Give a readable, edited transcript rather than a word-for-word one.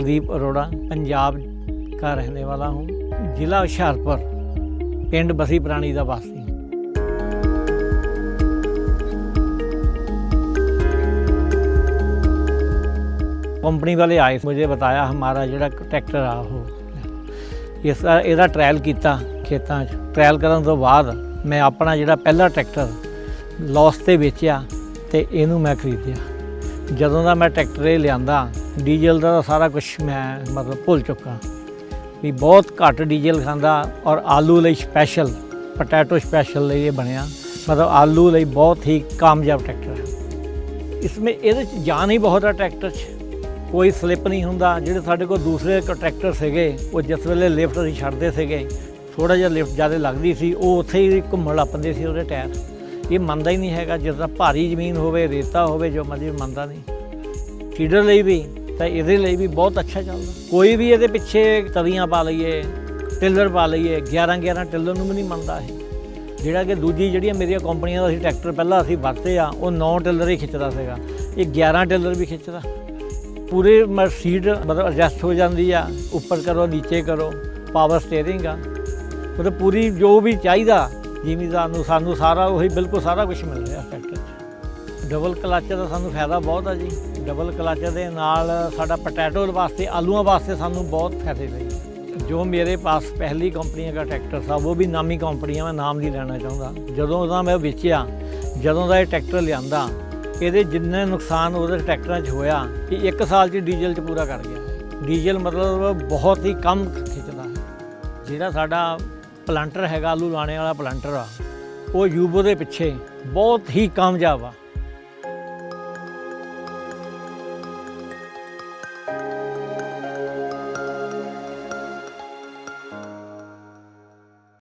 कुलदीप अरोड़ा पंजाब का रहने वाला हूँ। जिला हुशियारपुर, पिंड बसी पुरानी का वासी। कंपनी वाले आए, मुझे बताया हमारा जोड़ा ट्रैक्टर आ वो इसका ਇਹਦਾ ट्रायल किया खेतों ट्रायल करने तो बाद मैं अपना जोड़ा पहला ट्रैक्टर लॉस से बेचिया तो इनू मैं खरीदिया। जदों का मैं ट्रैक्टर ये लिया डीजल का सारा कुछ मैं मतलब भुल चुका भी बहुत घट डीजल खाता और आलू लई स्पैशल पोटैटो स्पैशल ये बनया मतलब आलू लई बहुत ही कामयाब ट्रैक्टर है। इसमें ये जान ही बहुत है ट्रैक्टर कोई स्लिप नहीं होंदा। जिहड़े साडे कोल दूसरे ट्रैक्टर सीगे वो जिस वेले लिफ्ट असीं छड्डदे सीगे थोड़ा जिहा लिफ्ट ज़्यादा लगदी सी वो उत्थे ही घुम्मण लग पैंदे सी उहदे टायर। ये मनदा ही नहीं हैगा जिसदा भारी जमीन होवे रेता होवे जो मर्जी मनदा नहीं। फीडर लई भी तो इहदे लई भी बहुत अच्छा चलदा। कोई भी इहदे पिछे तवियां पा लईए टिलर पा लईए 11 टिलर नूं भी नहीं मनदा है। जिहड़ा कि दूजी जिहड़ियां मेरियां कंपनियां दा असीं ट्रैक्टर पहलां असीं वरते आ वो 9 टिलर ही खिच्चदा सीगा, ये 11 टिलर भी खिच्चदा। पूरे सीट मतलब एडजस्ट हो जाती है, उपर करो नीचे करो, पावर स्टेयरिंग आ मतलब पूरी जो भी चाहिए जिमीदार नूं सानू सारा वही बिल्कुल सारा कुछ मिल रहा ट्रैक्टर। डबल क्लच का सानू फायदा बहुत है जी। डबल क्लच के नाल साडा पोटैटो वास्ते आलूआं वास्ते सानू बहुत फायदे लगे। जो मेरे पास पहली कंपनी का ट्रैक्टर था वो भी नामी कंपनी, मैं नाम नहीं लेना चाहता। जदों का मैं बेचिया जदों का ये ट्रैक्टर लिया ये जिन्ने नुकसान वो ट्रैक्टर होया कि 1 साल डीजल पूरा कर गया। डीजल मतलब बहुत ही कम खिंचता है। जिहड़ा साडा प्लांटर है आलू लाने वाला प्लांटर आ वो यूवो के पिछे बहुत ही कामयाब आ।